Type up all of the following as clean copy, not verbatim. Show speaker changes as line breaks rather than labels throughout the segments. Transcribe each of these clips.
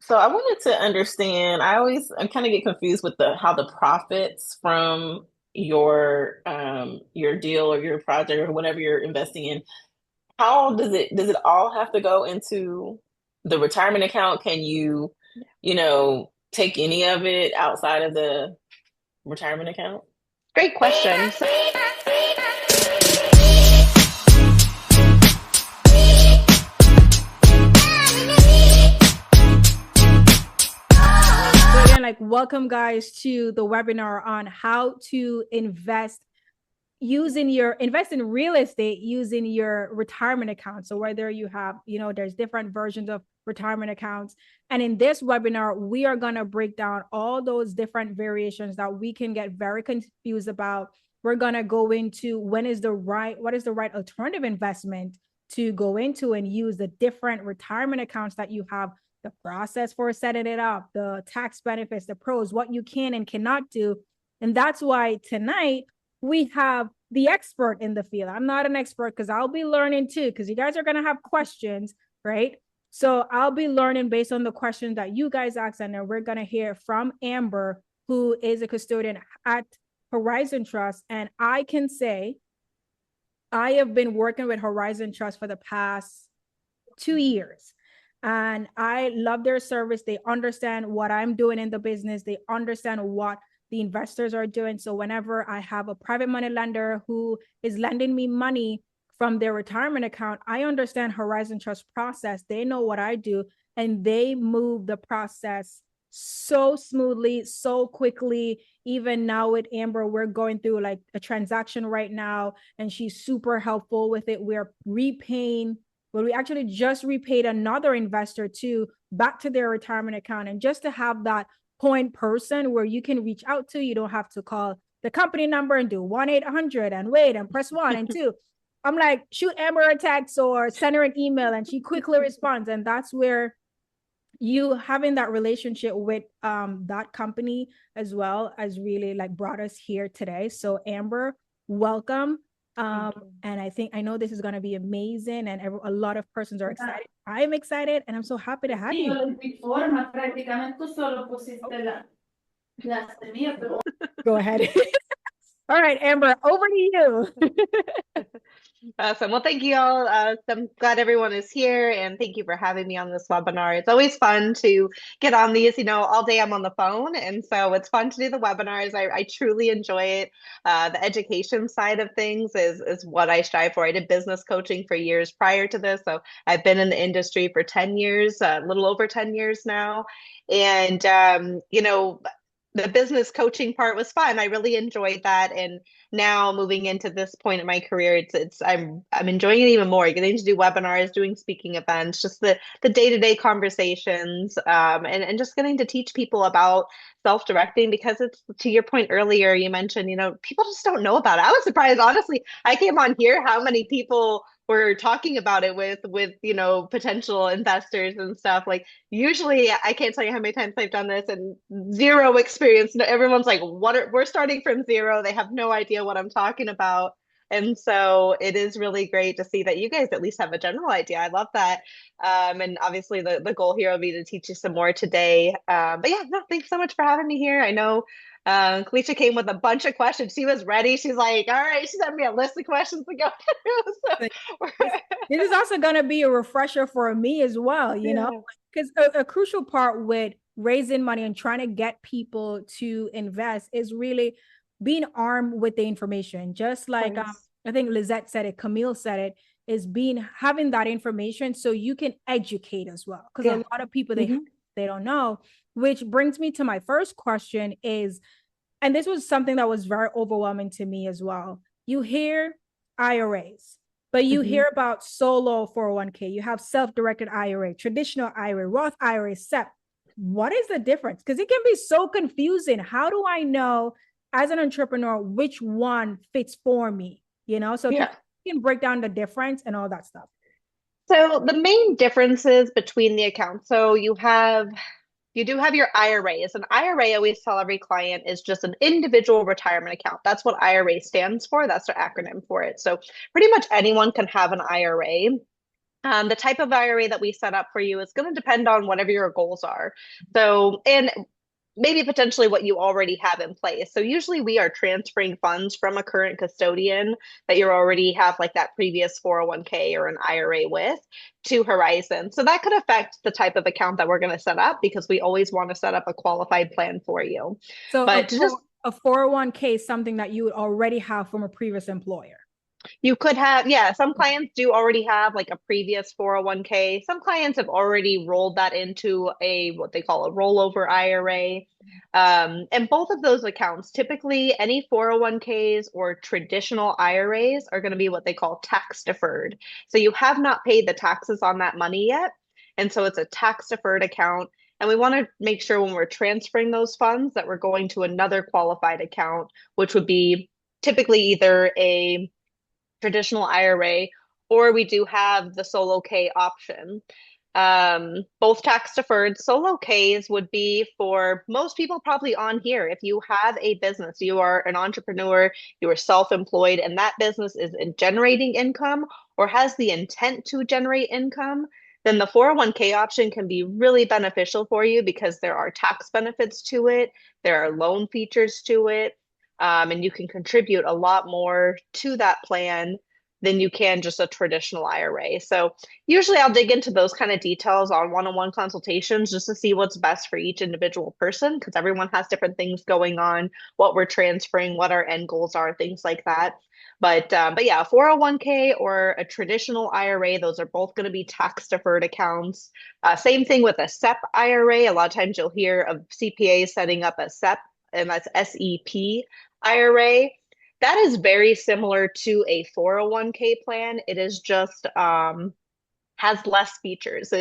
So I wanted to understand. I kind of get confused with the how the profits from your deal or your project or whatever you're investing in. How does it all have to go into the retirement account? Can take any of it outside of the retirement account?
Great question.
So again, like welcome guys to the webinar on how to invest in real estate using your retirement account. So whether you have, there's different versions of retirement accounts. And in this webinar, we are going to break down all those different variations that we can get very confused about. We're going to go into what is the right alternative investment to go into and use the different retirement accounts that you have, the process for setting it up, the tax benefits, the pros, what you can and cannot do. And that's why tonight we have the expert in the field. I'm not an expert because I'll be learning too, because you guys are going to have questions, right? So I'll be learning based on the questions that you guys ask. And then we're going to hear from Amber, who is a custodian at Horizon Trust. And I can say I have been working with Horizon Trust for the past 2 years. And I love their service. They understand what I'm doing in the business. They understand what the investors are doing. So whenever I have a private money lender who is lending me money from their retirement account, I understand Horizon Trust process. They know what I do, and they move the process so smoothly, so quickly. Even now with Amber, we're going through like a transaction right now, and she's super helpful with it. We're repaying well, we actually just repaid another investor too back to their retirement account. And just to have that point person where you can reach out to, you don't have to call the company number and do 1-800 and wait and press 1 and 2. I'm like, shoot Amber a text or send her an email and she quickly responds. And that's where you having that relationship with that company as well as really like brought us here today. So Amber, welcome. And I know this is going to be amazing, and a lot of persons are excited. I'm excited, and I'm so happy to have you. Go ahead. All right, Amber, over to you.
Awesome. Well, thank you all. I'm glad everyone is here, and thank you for having me on this webinar. It's always fun to get on these. All day I'm on the phone, and so it's fun to do the webinars. I truly enjoy it. The education side of things is what I strive for. I did business coaching for years prior to this, so I've been in the industry for 10 years, a little over 10 years now. And the business coaching part was fun. I really enjoyed that, and now moving into this point in my career, I'm enjoying it even more. Getting to do webinars, doing speaking events, just the day-to-day conversations, and just getting to teach people about self-directing, because it's, to your point earlier, you mentioned, people just don't know about it. I was surprised, honestly. I came on here how many people were talking about it with potential investors and stuff. Like, usually I can't tell you how many times I've done this and zero experience. Everyone's like, we're starting from zero. They have no idea what I'm talking about. And so it is really great to see that you guys at least have a general idea. I love that. And obviously the goal here will be to teach you some more today. But yeah, no, thanks so much for having me here. I know Kalisha came with a bunch of questions. She was ready. She's like, all right, she sent me a list of questions to go through.
This is also going to be a refresher for me as well, because a crucial part with raising money and trying to get people to invest is really being armed with the information. Just like I think Lizette said it, Camille said it, is having that information so you can educate as well. Because a lot of people, they don't know, which brings me to my first question is, and this was something that was very overwhelming to me as well. You hear IRAs, but you hear about solo 401k. You have self-directed IRA, traditional IRA, Roth IRA, SEP. What is the difference? Because it can be so confusing. How do I know as an entrepreneur which one fits for me? So you can break down the difference and all that stuff.
So the main differences between the accounts. So you do have your IRAs. An IRA, I always tell every client, is just an individual retirement account. That's what IRA stands for. That's their acronym for it. So pretty much anyone can have an IRA. The type of IRA that we set up for you is going to depend on whatever your goals are. So, and maybe potentially what you already have in place. So usually we are transferring funds from a current custodian that you already have like that previous 401k or an IRA with to Horizon. So that could affect the type of account that we're going to set up because we always want to set up a qualified plan for you.
So
But to just
a 401k is something that you would already have from a previous employer.
You could have, yeah, some clients do already have like a previous 401k. Some clients have already rolled that into a what they call a rollover IRA. And both of those accounts, typically any 401ks or traditional IRAs are going to be what they call tax deferred. So you have not paid the taxes on that money yet. And so it's a tax deferred account. And we want to make sure when we're transferring those funds that we're going to another qualified account, which would be typically either a traditional IRA, or we do have the solo K option. Both tax deferred. Solo Ks would be for most people probably on here. If you have a business, you are an entrepreneur, you are self-employed, and that business is generating income or has the intent to generate income, then the 401k option can be really beneficial for you because there are tax benefits to it, there are loan features to it, and you can contribute a lot more to that plan than you can just a traditional IRA. So usually I'll dig into those kind of details on one-on-one consultations just to see what's best for each individual person because everyone has different things going on, what we're transferring, what our end goals are, things like that. But yeah, 401k or a traditional IRA, those are both going to be tax deferred accounts. Same thing with a SEP IRA. A lot of times you'll hear of CPAs setting up a SEP, and that's SEP IRA. That is very similar to a 401k plan. It is just has less features.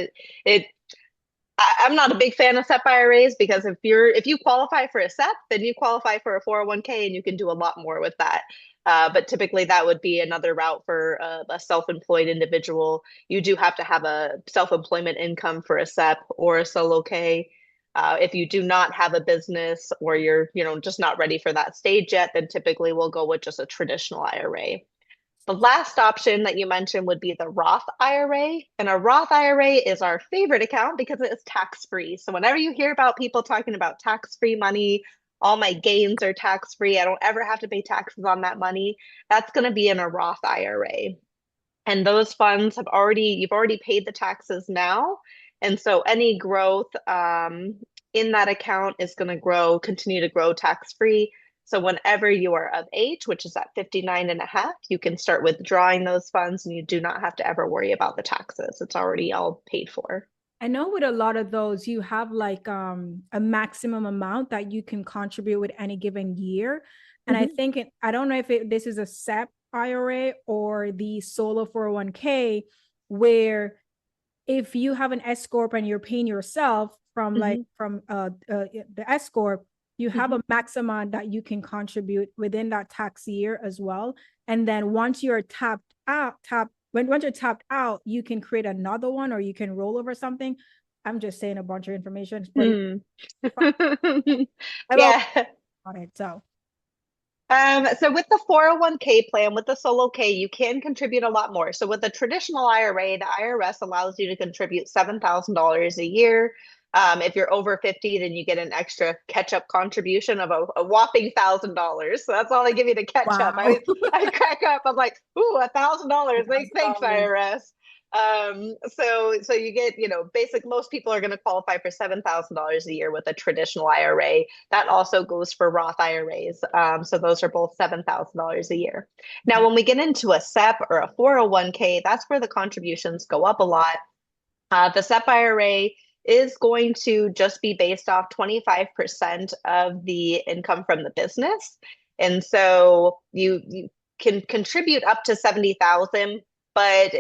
I'm not a big fan of SEP IRAs because if you qualify for a SEP, then you qualify for a 401k and you can do a lot more with that. But typically that would be another route for a self-employed individual. You do have to have a self-employment income for a SEP or a solo K. If you do not have a business or you're, just not ready for that stage yet, then typically we'll go with just a traditional IRA. The last option that you mentioned would be the Roth IRA. And a Roth IRA is our favorite account because it is tax-free. So whenever you hear about people talking about tax-free money, all my gains are tax-free, I don't ever have to pay taxes on that money, that's going to be in a Roth IRA. And those funds you've already paid the taxes now. And so any growth in that account is going to continue to grow tax-free. So whenever you are of age, which is at 59 and a half, you can start withdrawing those funds and you do not have to ever worry about the taxes. It's already all paid for.
I know with a lot of those, you have like a maximum amount that you can contribute with any given year. And I think I don't know if this is a SEP IRA or the solo 401k, where if you have an S corp and you're paying yourself from the S corp, you have a maximum that you can contribute within that tax year as well. And then once you're once you're tapped out, you can create another one or you can roll over something. I'm just saying a bunch of information, but
Yeah.
on it. So
So with the 401k plan, with the solo K, you can contribute a lot more. So with a traditional IRA, the IRS allows you to contribute $7,000 a year. If you're over 50, then you get an extra catch-up contribution of a whopping $1,000. So that's all they give you to catch up.
wow.
I crack up. I'm like, ooh, $1,000. Thanks, IRS. So you get, basic, most people are going to qualify for $7,000 a year with a traditional IRA. That also goes for Roth IRAs. So those are both $7,000 a year. Now, when we get into a SEP or a 401k, that's where the contributions go up a lot. The SEP IRA is going to just be based off 25% of the income from the business. And so you can contribute up to 70,000, but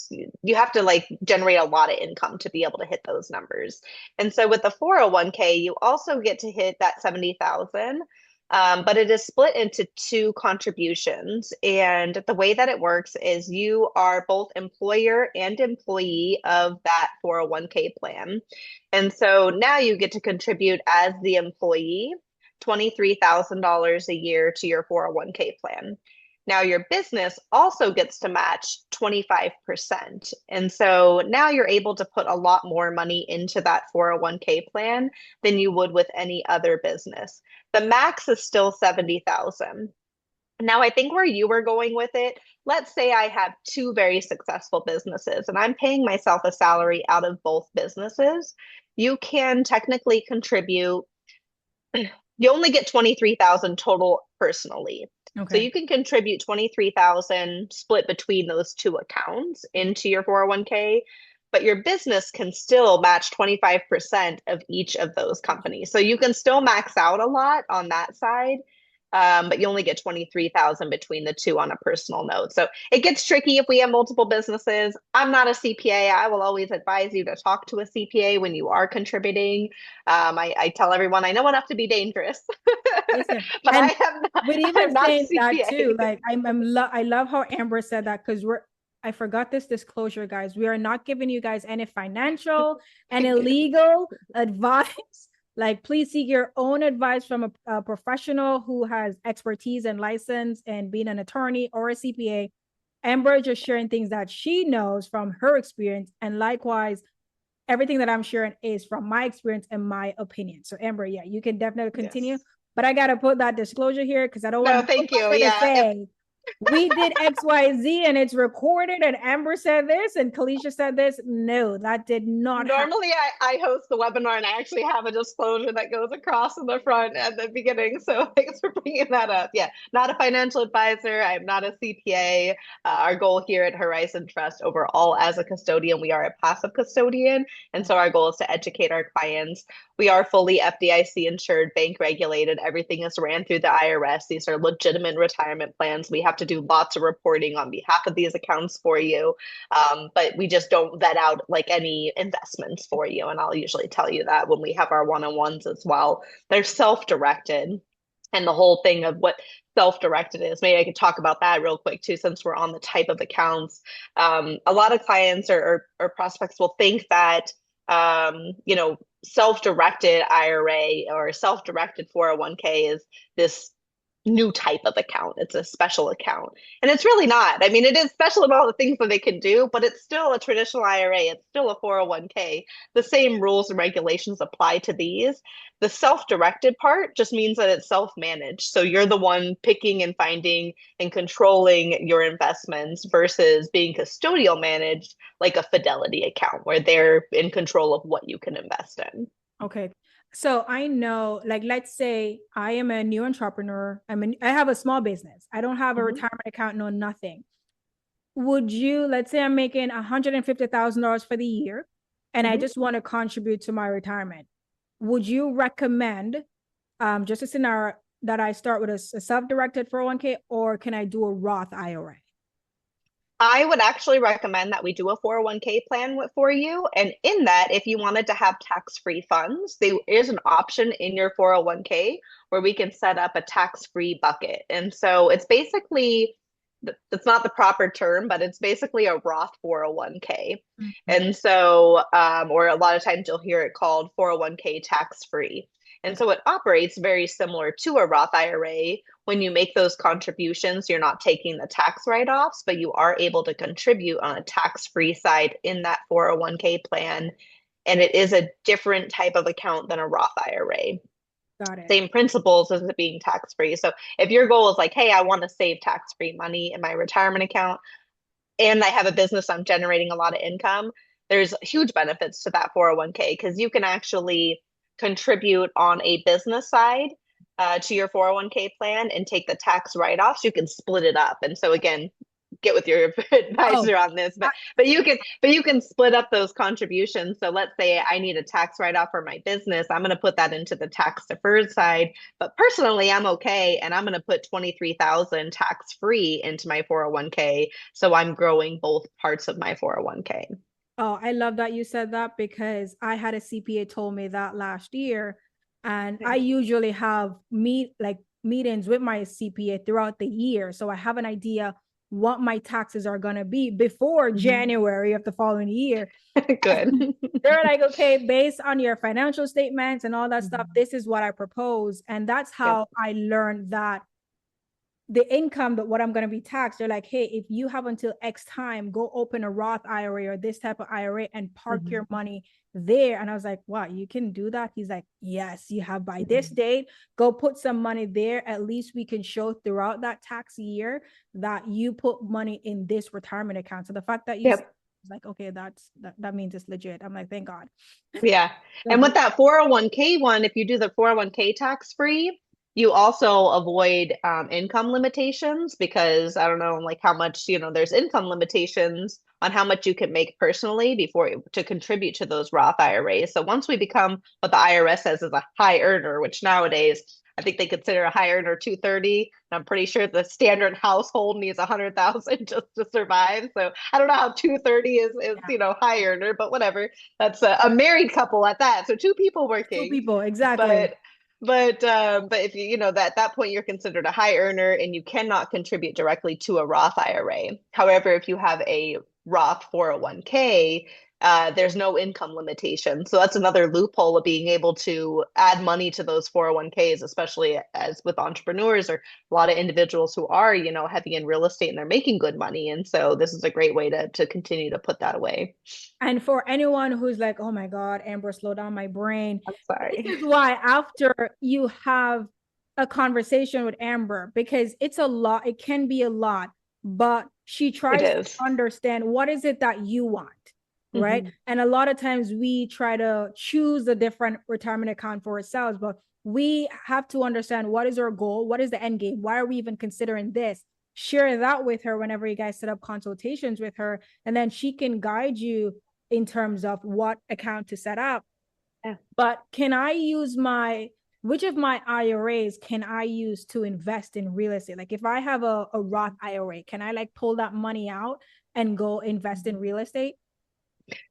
you have to like generate a lot of income to be able to hit those numbers. And so with the 401k, you also get to hit that 70,000. But it is split into two contributions. And the way that it works is you are both employer and employee of that 401k plan. And so now you get to contribute as the employee $23,000 a year to your 401k plan. Now your business also gets to match 25%. And so now you're able to put a lot more money into that 401k plan than you would with any other business. The max is still 70,000. Now, I think where you were going with it, let's say I have two very successful businesses and I'm paying myself a salary out of both businesses. You can technically contribute, you only get 23,000 total personally. So
Okay.
you can contribute 23,000 split between those two accounts into your 401k, but your business can still match 25% of each of those companies. So you can still max out a lot on that side. But you only get 23,000 between the two on a personal note. So it gets tricky if we have multiple businesses. I'm not a CPA. I will always advise you to talk to a CPA when you are contributing. I tell everyone I know enough to be dangerous,
Listen,
but
and with
I'm
even
not a
saying that too,
CPA.
like I love how Amber said that because I forgot this disclosure, guys. We are not giving you guys any financial and illegal advice. Like, please seek your own advice from a professional who has expertise and license and being an attorney or a CPA. Amber is just sharing things that she knows from her experience, and likewise, everything that I'm sharing is from my experience and my opinion. So, Amber, yeah, you can definitely continue,
Yes.
but I gotta put that disclosure here because I don't want
No,
no
thank you.
person to
Yeah.
say we did XYZ and it's recorded and Amber said this and Kalisha said this. No, that did not happen.
Normally, I host the webinar and I actually have a disclosure that goes across in the front at the beginning. So thanks for bringing that up. Yeah, not a financial advisor. I'm not a CPA. Our goal here at Horizon Trust overall as a custodian, we are a passive custodian. And so our goal is to educate our clients. We are fully FDIC insured, bank regulated. Everything is ran through the IRS. These are legitimate retirement plans. We have to do lots of reporting on behalf of these accounts for you. But we just don't vet out like any investments for you. And I'll usually tell you that when we have our one-on-ones as well. They're self-directed. And the whole thing of what self-directed is, maybe I could talk about that real quick too, since we're on the type of accounts. A lot of clients or prospects will think that, self-directed IRA or self-directed 401k is this new type of account. It's a special account. And it's really not. I mean, it is special in all the things that they can do, but it's still a traditional IRA. It's still a 401k. The same rules and regulations apply to these. The self-directed part just means that it's self-managed. So you're the one picking and finding and controlling your investments versus being custodial managed like a Fidelity account where they're in control of what you can invest in.
Okay. So I know, like, let's say I am a new entrepreneur. I have a small business. I don't have a retirement account, no nothing. Would you, let's say I'm making $150,000 for the year and I just want to contribute to my retirement. Would you recommend just a scenario that I start with a self-directed 401k, or can I do a Roth IRA?
I would actually recommend that we do a 401k plan for you. And in that, if you wanted to have tax-free funds, there is an option in your 401k where we can set up a tax-free bucket. And so it's basically, it's not the proper term, but it's basically a Roth 401k. And so, or a lot of times you'll hear it called 401k tax-free. And so it operates very similar to a Roth IRA. When you make those contributions, you're not taking the tax write-offs, but you are able to contribute on a tax-free side in that 401k plan. And it is a different type of account than a Roth IRA.
Got it.
Same principles as it being tax-free. So if your goal is like, hey, I want to save tax-free money in my retirement account, and I have a business, I'm generating a lot of income, there's huge benefits to that 401k because you can actually contribute on a business side to your 401k plan and take the tax write-offs. You can split it up. And so again, get with your advisor on this, but you can split up those contributions. So let's say I need a tax write-off for my business. I'm going to put that into the tax deferred side, but personally I'm okay. And I'm going to put 23,000 tax free into my 401k. So I'm growing both parts of my 401k.
Oh, I love that you said that because I had a CPA told me that last year. And I usually have meetings with my CPA throughout the year. So I have an idea what my taxes are going to be before January of the following year.
Good.
They're like, okay, based on your financial statements and all that stuff, this is what I propose. And that's how I learned that the income that what I'm going to be taxed, they're like, hey, if you have until X time, go open a Roth IRA or this type of IRA and park your money there. And I was like, wow, you can do that? He's like, yes, you have by this date, go put some money there. At least we can show throughout that tax year that you put money in this retirement account. So the fact that you
Yep.
like, okay, that means it's legit. I'm like, thank God.
Yeah. And with that 401k one, if you do the 401k tax free, you also avoid income limitations because I don't know like how much, there's income limitations on how much you can make personally before to contribute to those Roth IRAs. So once we become what the IRS says is a high earner, which nowadays I think they consider a high earner 230. I'm pretty sure the standard household needs 100,000 just to survive. So I don't know how 230 is high earner, but whatever. That's a married couple at that. So two people
Two
working.
people, exactly.
But if that at that point you're considered a high earner and you cannot contribute directly to a Roth IRA. However, if you have a Roth 401k, there's no income limitation. So that's another loophole of being able to add money to those 401ks, especially as with entrepreneurs or a lot of individuals who are, heavy in real estate and they're making good money. And so this is a great way to continue to put that away.
And for anyone who's like, oh my God, Amber, slow down my brain.
I'm
This
sorry.
is why after you have a conversation with Amber, because it's a lot, it can be a lot, but she
It
tries to
is.
understand what is it that you want, right?
Mm-hmm.
And a lot of times we try to choose a different retirement account for ourselves, but we have to understand what is our goal, what is the end game, why are we even considering this? Share that with her whenever you guys set up consultations with her, and then she can guide you in terms of what account to set up.
Yeah.
But which of my IRAs can I use to invest in real estate? Like if I have a Roth IRA, can I like pull that money out and go invest in real estate?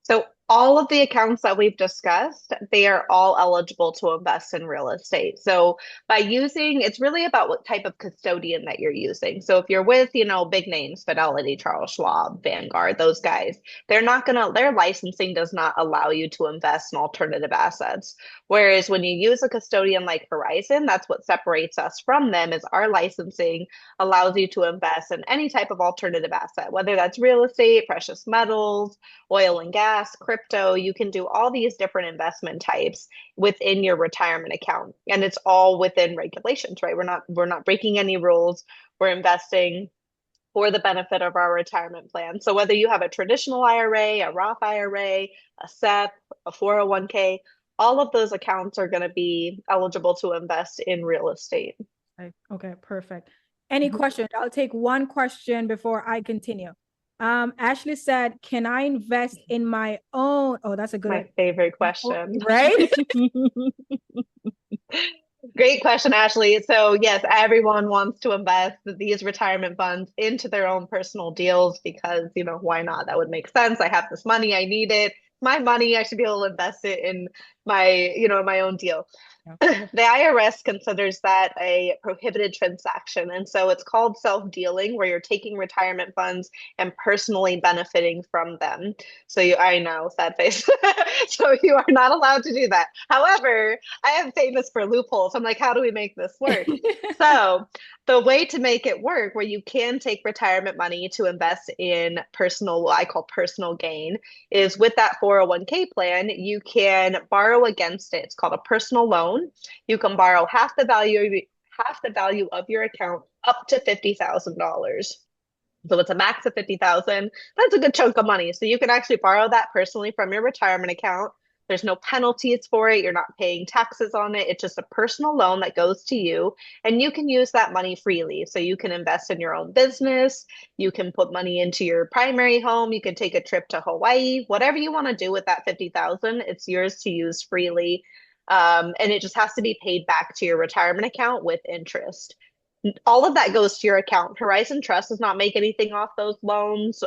So all of the accounts that we've discussed, they are all eligible to invest in real estate. So by using, it's really about what type of custodian that you're using. So if you're with, big names, Fidelity, Charles Schwab, Vanguard, those guys, their licensing does not allow you to invest in alternative assets. Whereas when you use a custodian like Horizon, that's what separates us from them is our licensing allows you to invest in any type of alternative asset, whether that's real estate, precious metals, oil and gas, crypto. You can do all these different investment types within your retirement account. And it's all within regulations, right? We're not breaking any rules. We're investing for the benefit of our retirement plan. So whether you have a traditional IRA, a Roth IRA, a SEP, a 401k, all of those accounts are going to be eligible to invest in real estate.
Okay, perfect. Any questions? I'll take one question before I continue. Ashley said, can I invest in my own? Oh, that's a good
My
one.
favorite question.
Right?
Great question, Ashley. So, yes, everyone wants to invest these retirement funds into their own personal deals because, why not? That would make sense. I have this money, I need it. My money, I should be able to invest it in my own deal. The IRS considers that a prohibited transaction. And so it's called self-dealing, where you're taking retirement funds and personally benefiting from them. I know, sad face. So you are not allowed to do that. However, I am famous for loopholes. I'm like, how do we make this work? So the way to make it work, where you can take retirement money to invest in what I call personal gain, is with that 401k plan, you can borrow against it. It's called a personal loan. You can borrow half the value of your account up to $50,000. So it's a max of 50,000. That's a good chunk of money. So you can actually borrow that personally from your retirement account. There's no penalties for it. You're not paying taxes on it. It's just a personal loan that goes to you, and you can use that money freely. So you can invest in your own business. You can put money into your primary home. You can take a trip to Hawaii. Whatever you want to do with that 50,000, it's yours to use freely. And it just has to be paid back to your retirement account with interest. All of that goes to your account. Horizon Trust does not make anything off those loans.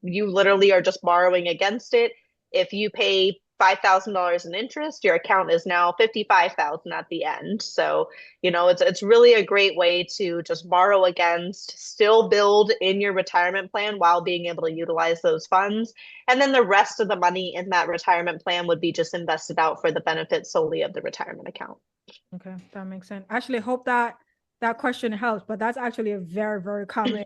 You literally are just borrowing against it. If you pay $5,000 in interest, your account is now 55,000 at the end. So, it's really a great way to just borrow against, still build in your retirement plan while being able to utilize those funds. And then the rest of the money in that retirement plan would be just invested out for the benefit solely of the retirement account.
Okay, that makes sense. Actually, hope that that question helps, but that's actually a very, very common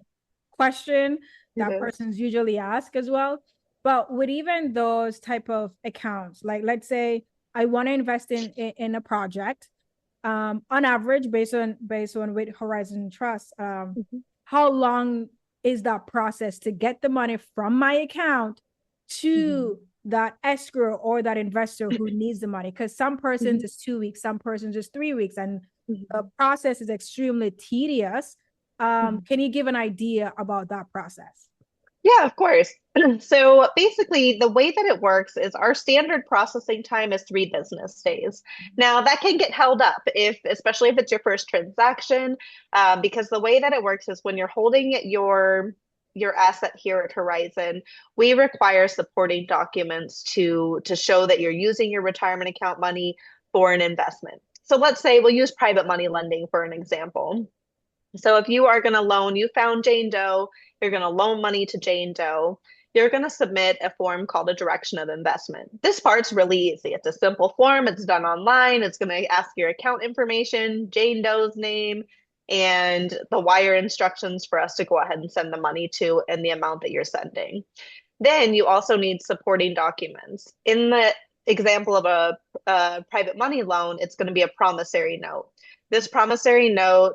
question that
Yes.
persons usually ask as well. But with even those type of accounts, like let's say I want to invest in a project, on average, based on with Horizon Trust,
Mhm.
how long is that process to get the money from my account to that escrow or that investor who needs the money? Because some persons
Mhm.
is 2 weeks, some persons is 3 weeks, and the
Mhm.
process is extremely tedious.
Mhm.
Can you give an idea about that process?
Yeah, of course. So basically, the way that it works is our standard processing time is 3 business days. Now, that can get held up if, especially if it's your first transaction, because the way that it works is when you're holding your asset here at Horizon, we require supporting documents to show that you're using your retirement account money for an investment. So let's say we'll use private money lending for an example. So if you are going to loan, you found Jane Doe, you're going to loan money to Jane Doe, you're going to submit a form called a direction of investment. This part's really easy. It's a simple form, it's done online, it's going to ask your account information, Jane Doe's name, and the wire instructions for us to go ahead and send the money to and the amount that you're sending. Then you also need supporting documents. In the example of a private money loan, it's going to be a promissory note. This promissory note,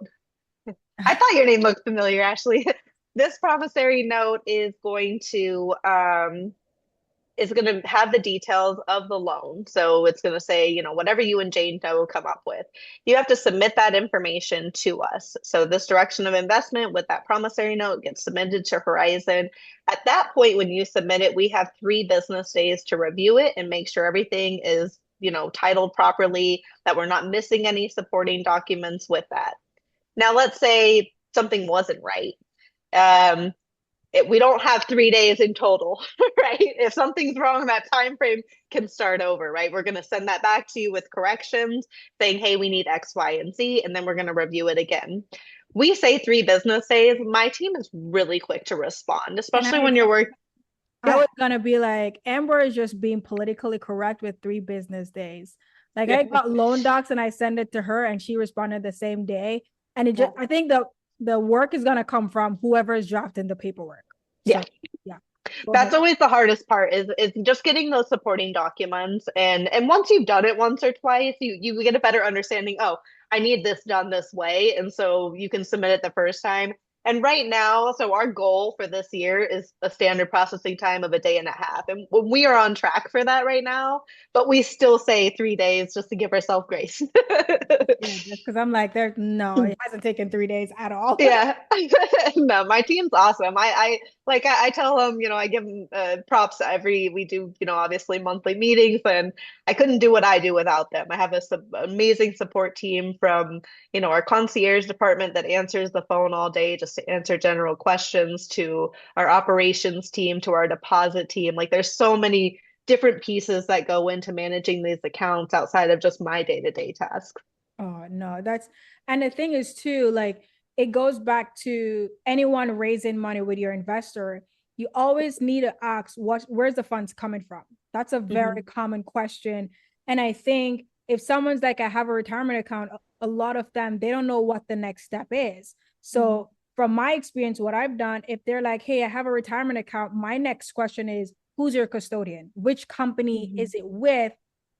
I thought your name looked familiar, Ashley. This promissory note is going to have the details of the loan. So it's going to say, whatever you and Jane Doe come up with. You have to submit that information to us. So this direction of investment with that promissory note gets submitted to Horizon. At that point, when you submit it, we have 3 business days to review it and make sure everything is, titled properly, that we're not missing any supporting documents with that. Now, let's say something wasn't right. Um, we don't have 3 days in total, right? If something's wrong, that time frame can start over, right? We're going to send that back to you with corrections saying, hey, we need X, Y, and Z, and then we're going to review it again. We say 3 business days. My team is really quick to respond,
Can
especially
I
when you're working.
I
Yeah,
was gonna be like, Amber is just being politically correct with 3 business days. Like
yeah,
I got loan docs and I send it to her and she responded the same day. And it
yeah.
just I think the work is gonna come from whoever is drafting the paperwork.
Yeah.
So yeah, go
That's
ahead.
always the hardest part is just getting those supporting documents. And once you've done it once or twice, you get a better understanding. Oh, I need this done this way. And so you can submit it the first time. And right now, so our goal for this year is a standard processing time of a day and a half. And we are on track for that right now, but we still say 3 days just to give ourselves grace.
Yeah, just because I'm like, there, no, it hasn't taken 3 days at all.
Yeah. No, my team's awesome. I tell them, I give them props we do, obviously monthly meetings, and I couldn't do what I do without them. I have this amazing support team from, our concierge department that answers the phone all day just to answer general questions, to our operations team, to our deposit team. Like there's so many different pieces that go into managing these accounts outside of just my day-to-day tasks.
Oh no, and the thing is too, like it goes back to anyone raising money with your investor. You always need to ask where's the funds coming from? That's a very
Mhm.
common question. And I think if someone's like, I have a retirement account, a lot of them they don't know what the next step is.
Mhm.
So from my experience, what I've done, if they're like, hey, I have a retirement account, my next question is, who's your custodian? Which company
Mhm.
is it with?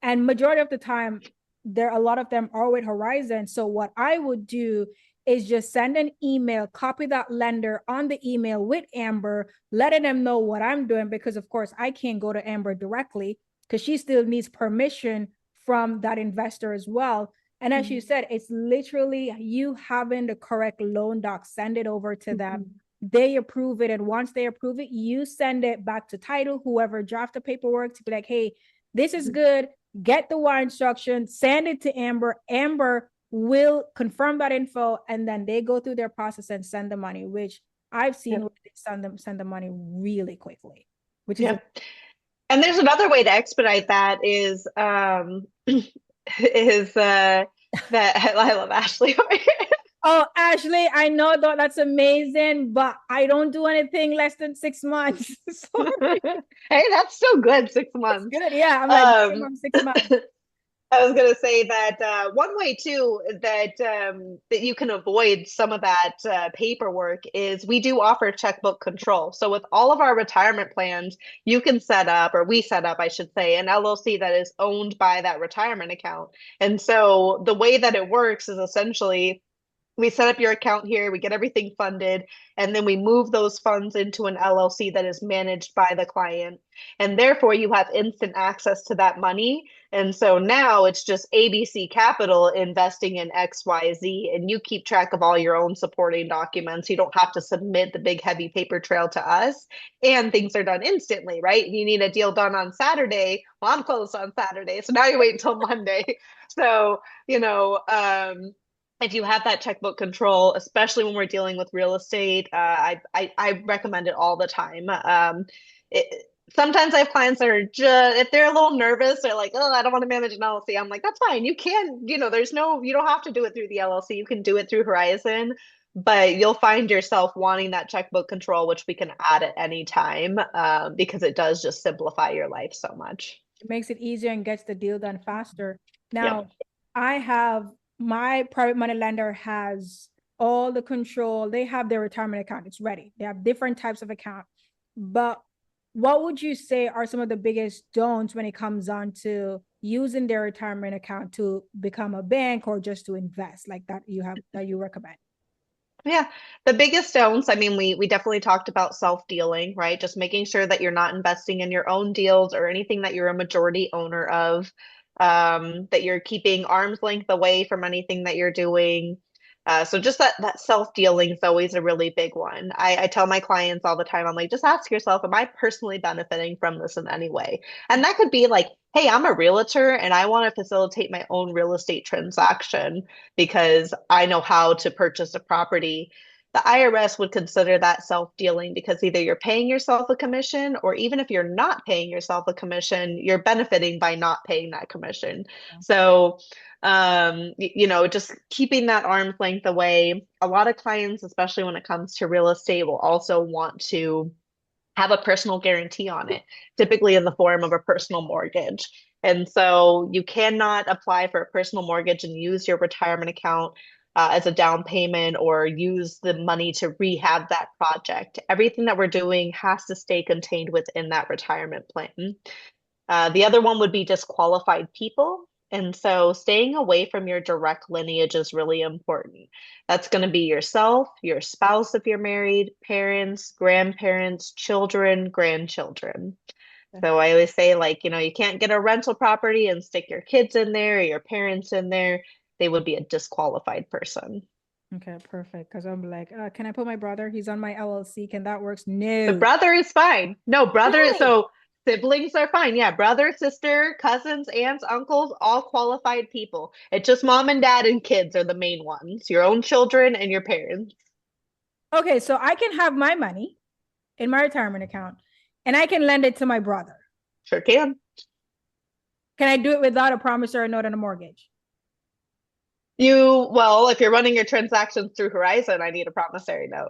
And majority of the time, there a lot of them are with Horizon. So what I would do is just send an email, copy that lender on the email with Amber, letting them know what I'm doing, because of course I can't go to Amber directly because she still needs permission from that investor as well. And as you
Mhm.
said, it's literally you having the correct loan doc, send it over to them.
Mhm.
They approve it. And once they approve it, you send it back to title, whoever draft the paperwork, to be like, hey, this is
Mhm.
good. Get the wire instruction, send it to Amber. Amber will confirm that info, and then they go through their process and send the money, which I've seen
Yep.
where they send the money really quickly, which is
Yep. And there's another way to expedite that is that I love Ashley over here.
oh, Ashley, I know that's amazing, but I don't do anything less than 6 months. Sorry.
Hey, that's so good. 6
It's
months.
good. Yeah, I'm like
Um,
minimum 6 months.
I was going to say that one way too that you can avoid some of that paperwork is we do offer checkbook control. So with all of our retirement plans, you can set up, or we set up, I should say, an LLC that is owned by that retirement account. And so the way that it works is essentially we set up your account here, we get everything funded, and then we move those funds into an LLC that is managed by the client. And therefore, you have instant access to that money. And so now it's just ABC Capital investing in XYZ, and you keep track of all your own supporting documents. You don't have to submit the big, heavy paper trail to us, and things are done instantly, right? You need a deal done on Saturday. Well, I'm closed on Saturday, so now you wait until Monday. So, you know, if you have that checkbook control, especially when we're dealing with real estate, I recommend it all the time. Sometimes I have clients that are just if they're a little nervous, they're like, "Oh, I don't want to manage an LLC." I'm like, "That's fine. You can, you don't have to do it through the LLC. You can do it through Horizon." But you'll find yourself wanting that checkbook control, which we can add at any time, because it does just simplify your life so much.
It makes it easier and gets the deal done faster.
Yep.
Now, I have my private money lender has all the control. They have their retirement account. It's ready. They have different types of account. But what would you say are some of the biggest don'ts when it comes on to using their retirement account to become a bank or just to invest like that you recommend?
Yeah, the biggest don'ts, I mean, we definitely talked about self-dealing, right? Just making sure that you're not investing in your own deals or anything that you're a majority owner of, that you're keeping arm's length away from anything that you're doing. So just that self-dealing is always a really big one. I tell my clients all the time, I'm like, just ask yourself, am I personally benefiting from this in any way? And that could be like, hey, I'm a realtor and I want to facilitate my own real estate transaction because I know how to purchase a property. The IRS would consider that self-dealing because either you're paying yourself a commission, or even if you're not paying yourself a commission, you're benefiting by not paying that commission. So, just keeping that arm's length away. A lot of clients, especially when it comes to real estate, will also want to have a personal guarantee on it, typically in the form of a personal mortgage. And so you cannot apply for a personal mortgage and use your retirement account as a down payment or use the money to rehab that project. Everything that we're doing has to stay contained within that retirement plan. The other one would be disqualified people. And so staying away from your direct lineage is really important. That's going to be yourself, your spouse if you're married, parents, grandparents, children, grandchildren. So I always say, like, you can't get a rental property and stick your kids in there or your parents in there. They would be a disqualified person.
Okay, perfect. Because I'm like, can I put my brother? He's on my LLC. Can that works?
The
No.
brother is fine. No, brother.
Really?
So siblings are fine. Yeah, brother, sister, cousins, aunts, uncles, all qualified people. It's just mom and dad and kids are the main ones. Your own children and your parents.
Okay, so I can have my money in my retirement account and I can lend it to my brother.
Sure can.
Can I do it without a promissory note and a mortgage?
Well, if you're running your transactions through Horizon, I need a promissory note.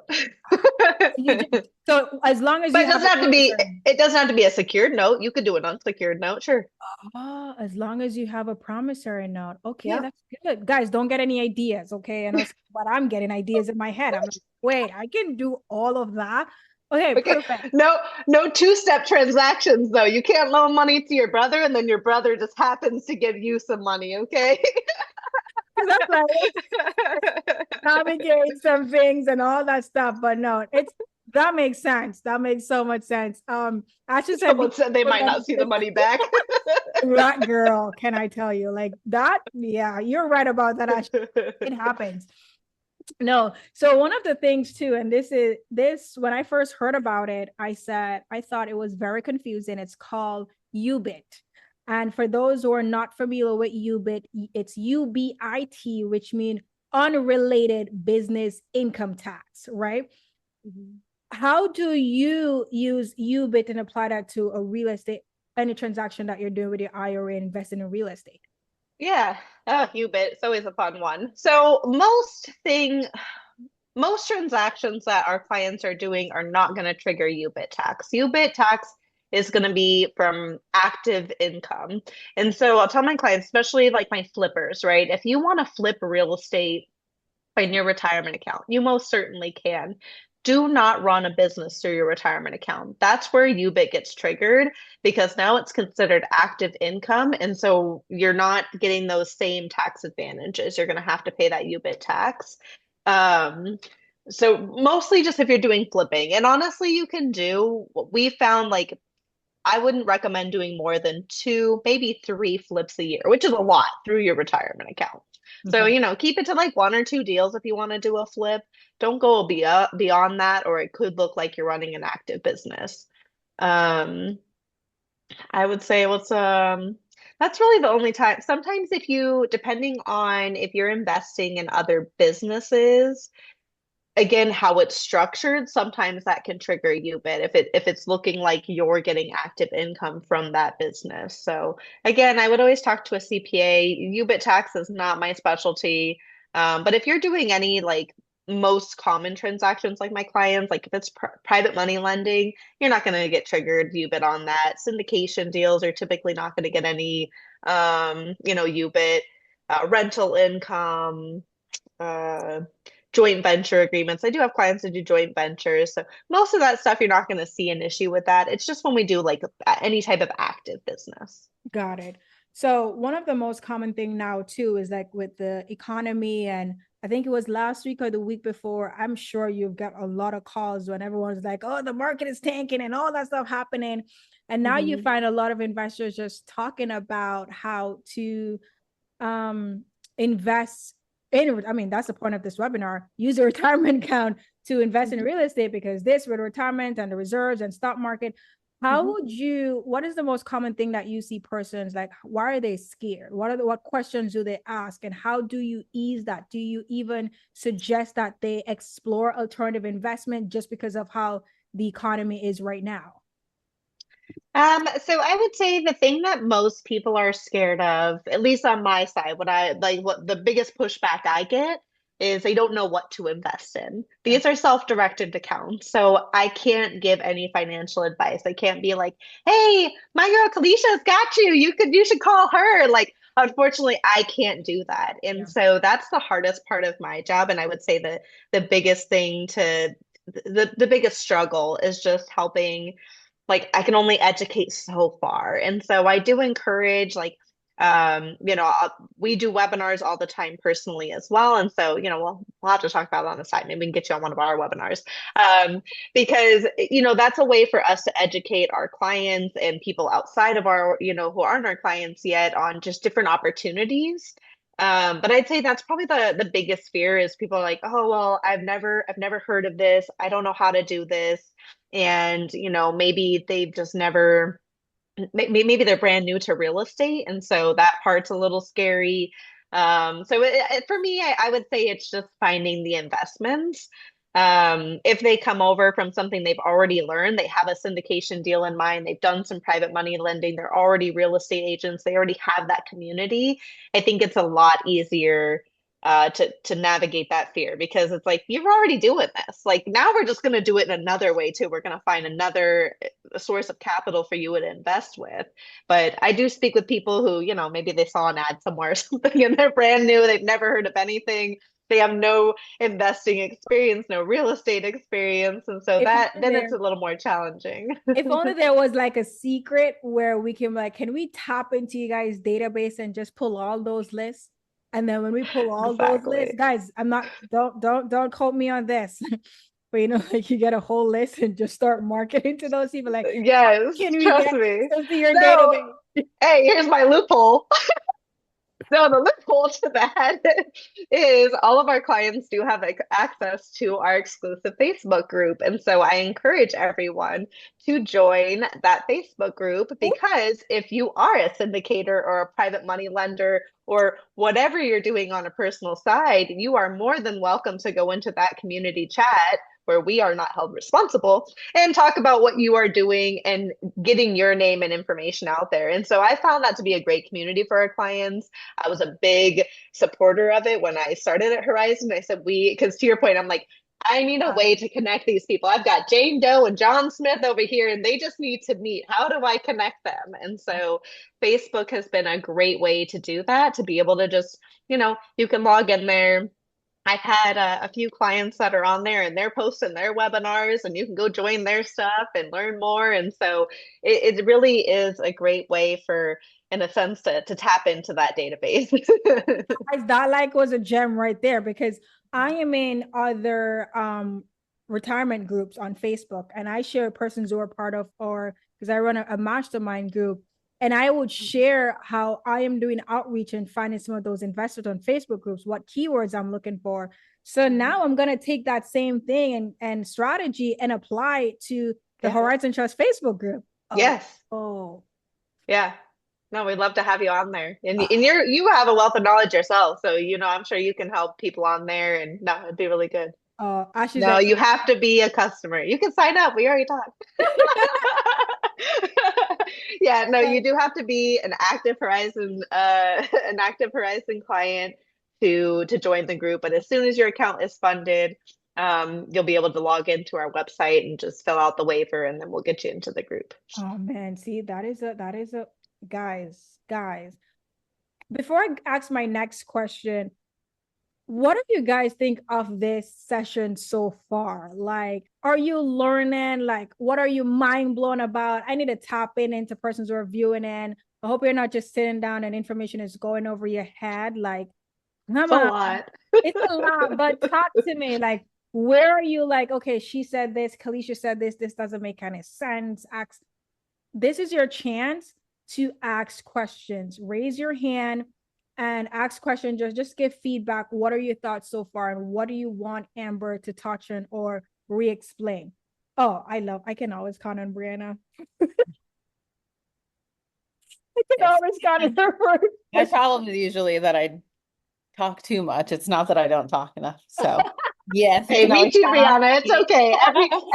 You just, so as long as
But
you have a
it doesn't have to be a secured note. You could do an unsecured note, sure.
as long as you have a promissory note. Okay,
Yeah.
that's good. Guys, don't get any ideas, okay? And but I'm getting ideas in my head. I'm like, wait, I can do all of that. Okay,
Okay.
perfect.
No two-step transactions though. You can't loan money to your brother and then your brother just happens to give you some money, okay?
Because I'm like, navigate some things and all that stuff. But no, that makes sense. That makes so much sense. I should say
Someone said they might not see the money back.
that girl, can I tell you? Like that, yeah, you're right about that. Actually, it happens. No, so one of the things too, and this when I first heard about it, I thought it was very confusing. It's called UBIT. And for those who are not familiar with UBIT, it's UBIT, which means unrelated business income tax, right?
Mhm.
How do you use UBIT and apply that to a real estate, any transaction that you're doing with your IRA and investing in real estate?
Yeah, you bet. It's always a fun one. So most transactions that our clients are doing are not going to trigger UBIT tax. UBIT tax is going to be from active income. And so I'll tell my clients, especially like my flippers, right? If you want to flip real estate in your retirement account, you most certainly can. Do not run a business through your retirement account. That's where UBIT gets triggered because now it's considered active income. And so you're not getting those same tax advantages. You're going to have to pay that UBIT tax. Um, so mostly just if you're doing flipping. And honestly, you can do what we found like I wouldn't recommend doing more than two, maybe three flips a year, which is a lot through your retirement account. So,
Okay.
keep it to like one or two deals if you want to do a flip. Don't go beyond that, or it could look like you're running an active business. Um, I would say that's really the only time. Sometimes if you, depending on if you're investing in other businesses, again how it's structured, sometimes that can trigger you bit if it's looking like you're getting active income from that business. So again, I would always talk to a CPA. UBIT tax is not my specialty. But if you're doing any like most common transactions like my clients, like if it's private money lending, you're not going to get triggered UBIT on that. Syndication deals are typically not going to get any UBIT. Rental income, uh, joint venture agreements. I do have clients that do joint ventures. So most of that stuff, you're not going to see an issue with that. It's just when we do like any type of active business.
Got it. So one of the most common thing now too is like with the economy, and I think it was last week or the week before, I'm sure you've got a lot of calls when everyone's like, oh, the market is tanking and all that stuff happening. And now you
Mhm.
find a lot of investors just talking about how to invest in, I mean, that's the point of this webinar, use a retirement account to invest in
Mhm.
real estate, because this with retirement and the reserves and stock market, how
Mhm.
would you, what is the most common thing that you see persons like, why are they scared? What questions do they ask? And how do you ease that? Do you even suggest that they explore alternative investment just because of how the economy is right now?
So I would say the thing that most people are scared of, at least on my side, what the biggest pushback I get is they don't know what to invest in.
Okay.
These are self-directed accounts, so I can't give any financial advice. I can't be like, "Hey, my girl Kalisha's got you. You should call her." Like, unfortunately, I can't do that. And
Yeah.
so that's the hardest part of my job. And I would say the biggest thing to the biggest struggle is just helping, like I can only educate so far. And so I do encourage like we do webinars all the time personally as well. And so, we'll have to talk about it on the side. Maybe we can get you on one of our webinars. Because, that's a way for us to educate our clients and people outside of our, who aren't our clients yet on just different opportunities. But I'd say that's probably the biggest fear is people are like, oh, well, I've never heard of this. I don't know how to do this. And maybe they've just never, maybe they're brand new to real estate, and so that part's a little scary. So for me, I would say it's just finding the investments. If they come over from something they've already learned, they have a syndication deal in mind, they've done some private money lending, they're already real estate agents, they already have that community. I think it's a lot easier to navigate that fear because it's like you're already doing this. Like now we're just going to do it in another way too. We're going to find another source of capital for you to invest with. But I do speak with people who, maybe they saw an ad somewhere or something and they're brand new, they've never heard of anything. They have no investing experience, no real estate experience. And so
If
that
only
then it's
there,
a little more challenging.
if only there was like a secret where we can like, can we tap into you guys' database and just pull all those lists? And then when we pull all those lists,
Exactly.
guys, I'm not, don't quote me on this. But like you get a whole list and just start marketing to those people. Like, how
Yes,
can we get
trust me.
access to your
So,
database?
hey, here's my loophole. So the loophole to that is all of our clients do have access to our exclusive Facebook group. And so I encourage everyone to join that Facebook group because if you are a syndicator or a private money lender or whatever you're doing on a personal side, you are more than welcome to go into that community chat where we are not held responsible and talk about what you are doing and getting your name and information out there. And so I found that to be a great community for our clients. I was a big supporter of it when I started at Horizon. I said, because to your point, I'm like, I need a way to connect these people. I've got Jane Doe and John Smith over here, and they just need to meet. How do I connect them? And so Facebook has been a great way to do that, to be able to just, you can log in there. I've had a few clients that are on there and they're posting their webinars, and you can go join their stuff and learn more. And so it really is a great way for, in a sense, to tap into that database.
That like was a gem right there, because I am in other retirement groups on Facebook, and I share persons who are part of, or because I run a mastermind group, and I would share how I am doing outreach and finding some of those investors on Facebook groups, what keywords I'm looking for. So now I'm going to take that same thing and strategy and apply it to the
Yeah.
Horizon Trust Facebook group.
Yes.
Oh.
Yeah. No, we'd love to have you on there. And you have a wealth of knowledge yourself. So, I'm sure you can help people on there, and no, it'd be really good.
Ashley's
No,
like,
you have to be a customer. You can sign up. We already talked. Yeah, no, you do have to be an active Horizon client to join the group. But as soon as your account is funded, you'll be able to log into our website and just fill out the waiver, and then we'll get you into the group.
oh man, see, that is a guys. Before I ask my next question, what do you guys think of this session so far? Like, are you learning? Like, what are you mind blown about? I need to tap into persons who are viewing in. I hope you're not just sitting down and information is going over your head. Like, come
It's a
on.
lot.
It's a lot, but talk to me. Like, where are you like, okay, she said this, Kalisha said this doesn't make any sense. This is your chance to ask questions. Raise your hand and ask questions. Just give feedback. What are your thoughts so far? And what do you want Amber to touch on or re-explain? Oh, I can always count on Brianna. I can always count on her.
My problem is usually that I talk too much. It's not that I don't talk enough. So yes,
Hey, me too, Brianna. It's okay.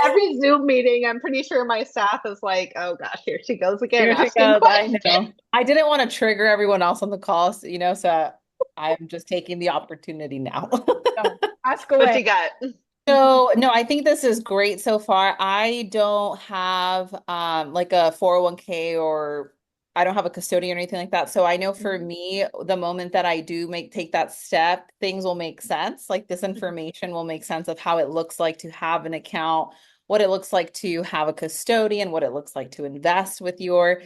Every Zoom meeting, I'm pretty sure my staff is like, "Oh gosh, here she goes again,
Here she
asking
goes. I
questions."
know. I didn't want to trigger everyone else on the call, so I'm just taking the opportunity now.
Ask
What you
away.
got?
So no, I think this is great so far. I don't have like a 401k, or I don't have a custodian or anything like that. So I know for me, the moment that I do take that step, things will make sense. Like this information will make sense of how it looks like to have an account, what it looks like to have a custodian, what it looks like to invest with your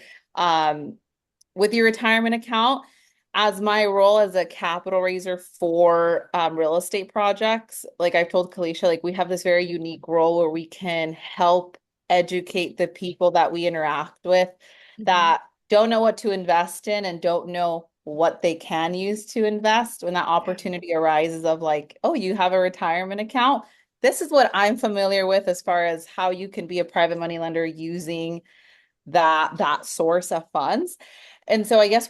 retirement account. As my role as a capital raiser for real estate projects, like I've told Kalisha, like we have this very unique role where we can help educate the people that we interact with that don't know what to invest in and don't know what they can use to invest. When that opportunity arises of like, oh, you have a retirement account. This is what I'm familiar with as far as how you can be a private money lender using that source of funds. And so I guess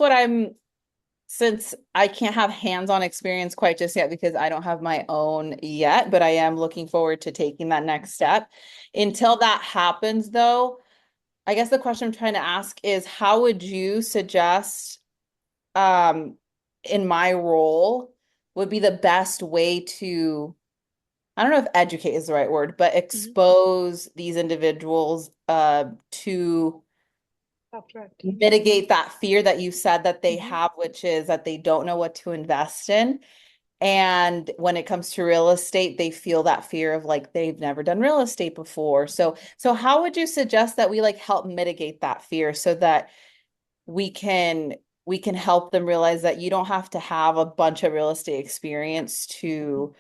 since I can't have hands-on experience quite just yet because I don't have my own yet, but I am looking forward to taking that next step. Until that happens, though, I guess the question I'm trying to ask is how would you suggest, in my role, would be the best way to, I don't know if educate is the right word, but expose these individuals to mitigate that fear that you said that they have, which is that they don't know what to invest in. And when it comes to real estate, they feel that fear of like they've never done real estate before. So how would you suggest that we like help mitigate that fear so that we can help them realize that you don't have to have a bunch of real estate experience to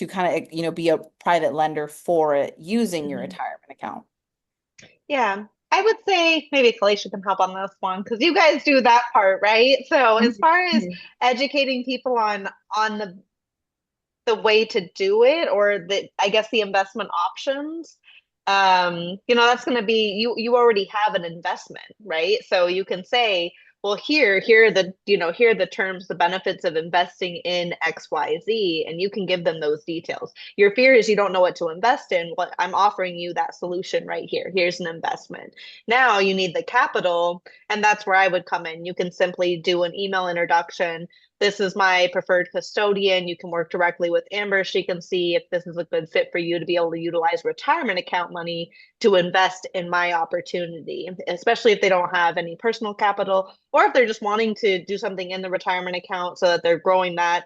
kind of, be a private lender for it using your retirement account?
Yeah, I would say maybe Kalisha can help on this one because you guys do that part, right? So as far as educating people on the way to do it, or I guess the investment options, that's going to be, you already have an investment, right? So you can say, well, here are the terms, the benefits of investing in XYZ, and you can give them those details. Your fear is you don't know what to invest in. What I'm offering you that solution right here. Here's an investment. Now you need the capital, and that's where I would come in. You can simply do an email introduction this is my preferred custodian. You can work directly with Amber. She can see if this is a good fit for you to be able to utilize retirement account money to invest in my opportunity, especially if they don't have any personal capital, or if they're just wanting to do something in the retirement account so that they're growing that,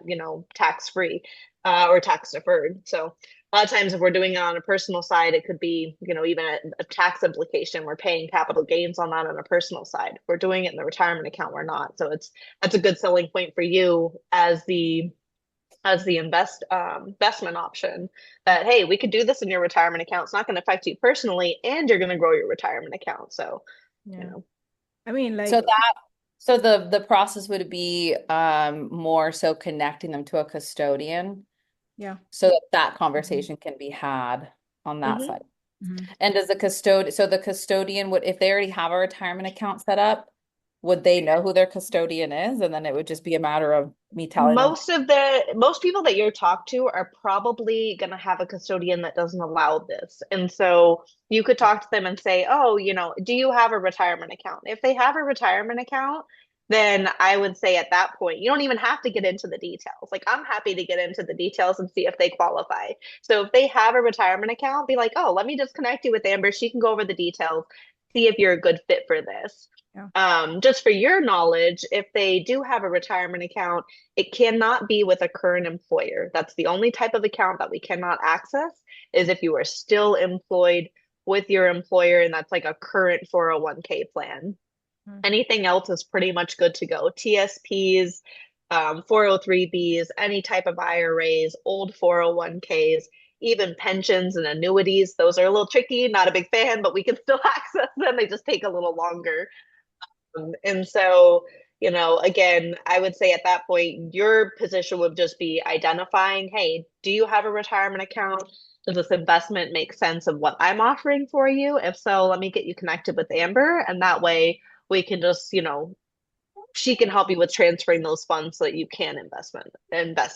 tax free or tax deferred. So a lot of times if we're doing it on a personal side, it could be, even a tax implication. We're paying capital gains on that on a personal side. If we're doing it in the retirement account, we're not. So that's a good selling point for you as the investment option, that hey, we could do this in your retirement account. It's not going to affect you personally, and you're going to grow your retirement account. So,
Yeah. I mean, like,
so the process would be more so connecting them to a custodian.
yeah.
So that conversation can be had on that side. And does the custodian would, if they already have a retirement account set up, would they know who their custodian is? And then it would just be a matter of me telling them.
Most people that you're talked to are probably going to have a custodian that doesn't allow this. And so you could talk to them and say, oh, do you have a retirement account? If they have a retirement account, then I would say at that point, you don't even have to get into the details. Like, I'm happy to get into the details and see if they qualify. So if they have a retirement account, be like, oh, let me just connect you with Amber. She can go over the details, see if you're a good fit for this.
Yeah.
Just for your knowledge, if they do have a retirement account, it cannot be with a current employer. That's the only type of account that we cannot access, is if you are still employed with your employer, and that's like a current 401k plan. Anything else is pretty much good to go. TSPs, 403bs, any type of IRAs, old 401ks, even pensions and annuities. Those are a little tricky. Not a big fan, but we can still access them. They just take a little longer. And so, again, I would say at that point, your position would just be identifying, hey, do you have a retirement account? Does this investment make sense of what I'm offering for you? If so, let me get you connected with Amber. And that way we can just, she can help you with transferring those funds so that you can invest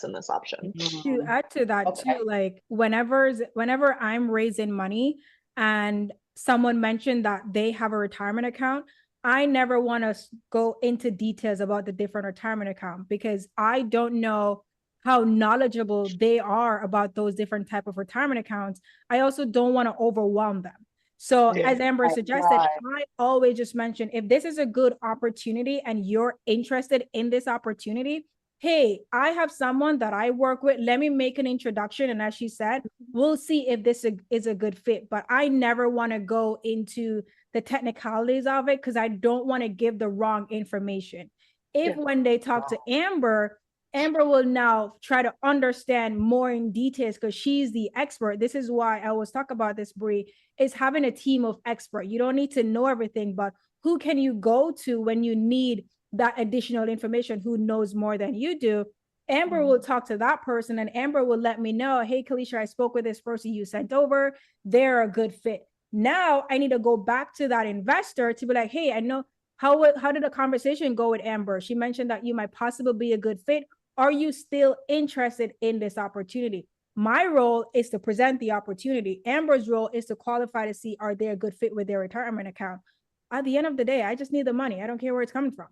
in this option.
To add to that too, like whenever I'm raising money and someone mentioned that they have a retirement account, I never want to go into details about the different retirement account, because I don't know how knowledgeable they are about those different type of retirement accounts. I also don't want to overwhelm them. So as Amber suggested, I always just mention, if this is a good opportunity and you're interested in this opportunity, hey, I have someone that I work with. Let me make an introduction. And as she said, we'll see if this is a good fit. But I never want to go into the technicalities of it, because I don't want to give the wrong information. If when they talk to Amber, Amber will now try to understand more in details, because she's the expert. This is why I always talk about this, Bree, is having a team of experts. You don't need to know everything, but who can you go to when you need that additional information, who knows more than you do? Amber will talk to that person, and Amber will let me know, hey, Kalisha, I spoke with this person you sent over. They're a good fit. Now I need to go back to that investor to be like, hey, I know, how did the conversation go with Amber? She mentioned that you might possibly be a good fit. Are you still interested in this opportunity? My role is to present the opportunity. Amber's role is to qualify to see, are they a good fit with their retirement account? At the end of the day, I just need the money. I don't care where it's coming from.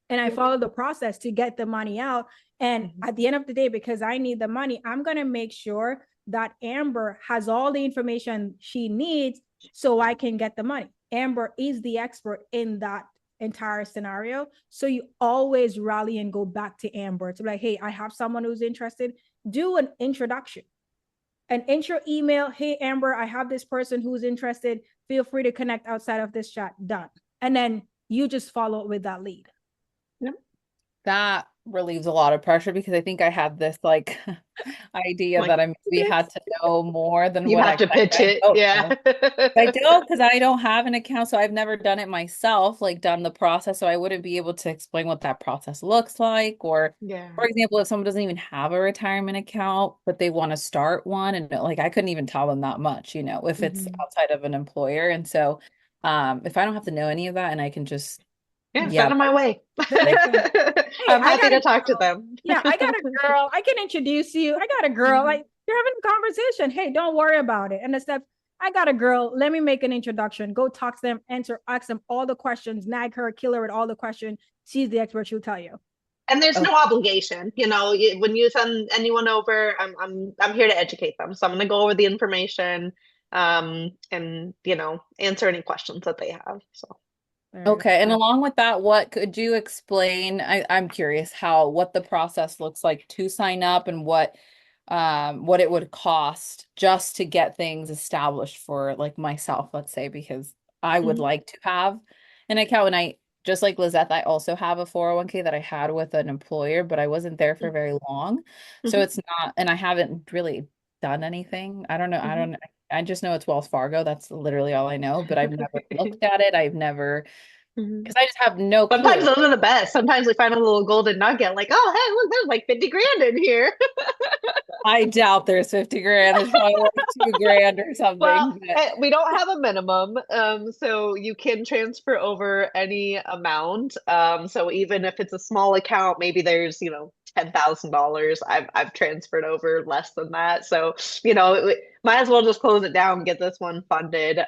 And I follow the process to get the money out. And at the end of the day, because I need the money, I'm going to make sure that Amber has all the information she needs so I can get the money. Amber is the expert in that entire scenario. So you always rally and go back to Amber to be like, hey, I have someone who's interested. Do an introduction, an intro email. Hey, Amber, I have this person who's interested. Feel free to connect outside of this chat. Done. And then you just follow up with that lead.
That relieves a lot of pressure, because I think I had this idea that I maybe had to know more than
you
what
have to pitch it.
I don't, because I don't have an account, so I've never done it myself, done the process, so I wouldn't be able to explain what that process looks like. Or for example, if someone doesn't even have a retirement account but they want to start one, and I couldn't even tell them that much, if it's outside of an employer. And so if I don't have to know any of that, and I can just
send them my way. I'm happy to talk to them.
Yeah, I got a girl. I can introduce you. I got a girl. You're having a conversation. Hey, don't worry about it. And the steps, I got a girl. Let me make an introduction. Go talk to them, ask them all the questions, nag her, kill her with all the questions. She's the expert. She'll tell you.
And there's
Oh,
no obligation, when you send anyone over, I'm here to educate them. So I'm going to go over the information, and answer any questions that they have. So
Very
okay. And
good.
along with that, what could you explain? I'm curious what the process looks like to sign up and what it would cost just to get things established for like myself, let's say, because I would
Mhm.
like to have an account. And I just like Lizette, I also have a 401k that I had with an employer, but I wasn't there for very long. So
Mhm.
it's not, and I haven't really done anything. I don't know.
Mhm.
I just know it's Wells Fargo. That's literally all I know, but I've never looked at it. I've never,
Mhm.
because I just have no
Sometimes
clue.
those are the best. Sometimes we find a little golden nugget, like, oh, hey, look, there's like 50 grand in here.
I doubt there's 50 grand. There's probably like 2 grand or
Well,
something. But
we don't have a minimum, so you can transfer over any amount. So even if it's a small account, maybe there's, $10,000. I've transferred over less than that. So, might as well just close it down, get this one funded.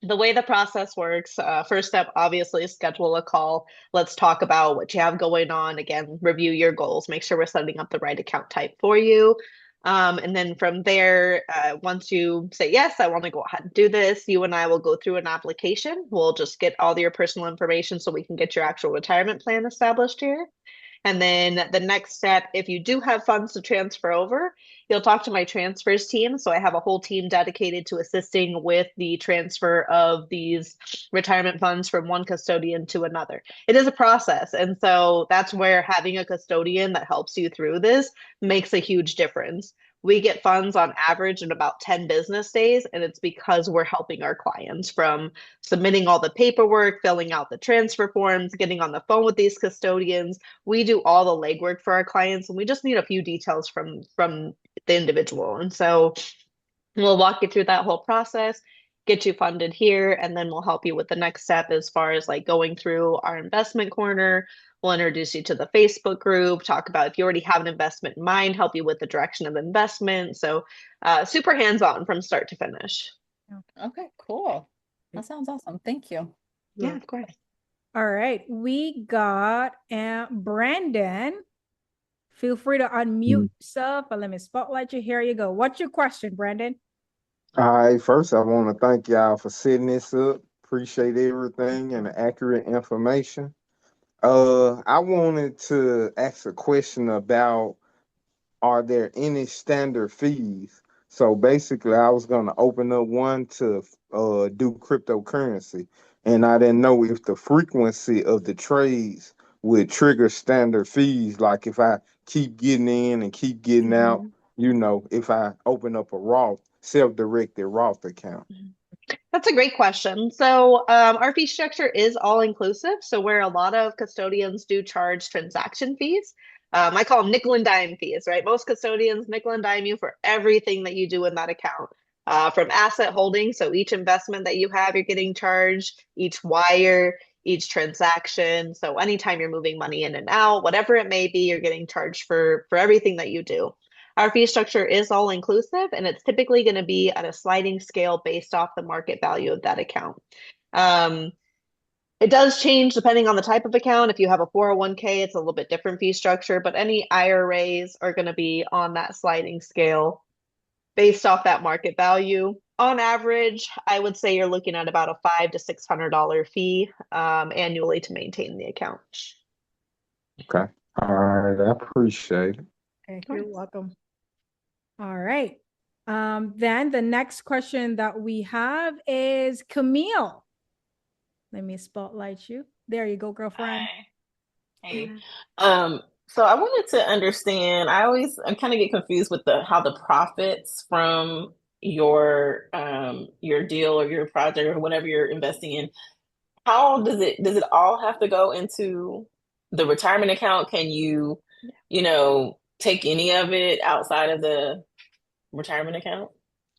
The way the process works, first step, obviously, schedule a call. Let's talk about what you have going on. Again, review your goals, make sure we're setting up the right account type for you. And then from there, once you say, yes, I want to go ahead and do this, you and I will go through an application. We'll just get all your personal information so we can get your actual retirement plan established here. And then the next step, if you do have funds to transfer over, you'll talk to my transfers team. So I have a whole team dedicated to assisting with the transfer of these retirement funds from one custodian to another. It is a process. And so that's where having a custodian that helps you through this makes a huge difference. We get funds on average in about 10 business days, and it's because we're helping our clients from submitting all the paperwork, filling out the transfer forms, getting on the phone with these custodians. We do all the legwork for our clients, and we just need a few details from the individual. And so we'll walk you through that whole process, get you funded here, and then we'll help you with the next step as far as like going through our investment corner. We'll introduce you to the Facebook group, talk about if you already have an investment in mind, help you with the direction of investment. So super hands-on from start to finish.
okay, cool. That sounds awesome. Thank you.
Yeah,
Yeah.
of course.
All right. We got Brandon. Feel free to unmute
Mm.
yourself, but let me spotlight you. Here you go. What's your question, Brandon?
All right, first I want to thank y'all for setting this up. Appreciate everything and the accurate information. I wanted to ask a question about, are there any standard fees? So basically, I was going to open up one to do cryptocurrency, and I didn't know if the frequency of the trades would trigger standard fees. Like if I keep getting in and keep getting out,
Mhm.
if I open up a Roth, self-directed Roth account.
That's a great question. So, our fee structure is all inclusive. So, where a lot of custodians do charge transaction fees, I call them nickel and dime fees, right? Most custodians nickel and dime you for everything that you do in that account, from asset holding. So, each investment that you have, you're getting charged, each wire, each transaction. So, anytime you're moving money in and out, whatever it may be, you're getting charged for everything that you do. Our fee structure is all inclusive, and it's typically going to be at a sliding scale based off the market value of that account. Um, it does change depending on the type of account. If you have a 401k, it's a little bit different fee structure, but any IRAs are going to be on that sliding scale based off that market value. On average, I would say you're looking at about a $500 to $600 fee annually to maintain the account.
Okay. All right, I appreciate it.
Okay,
Of
you're
course.
welcome. All right. Then the next question that we have is Camille. Let me spotlight you. There you go, girlfriend.
Hi. Hey. So I wanted to understand, I kind of get confused with the how the profits from your deal or your project or whatever you're investing in, how does it all have to go into the retirement account? Can take any of it outside of the retirement account?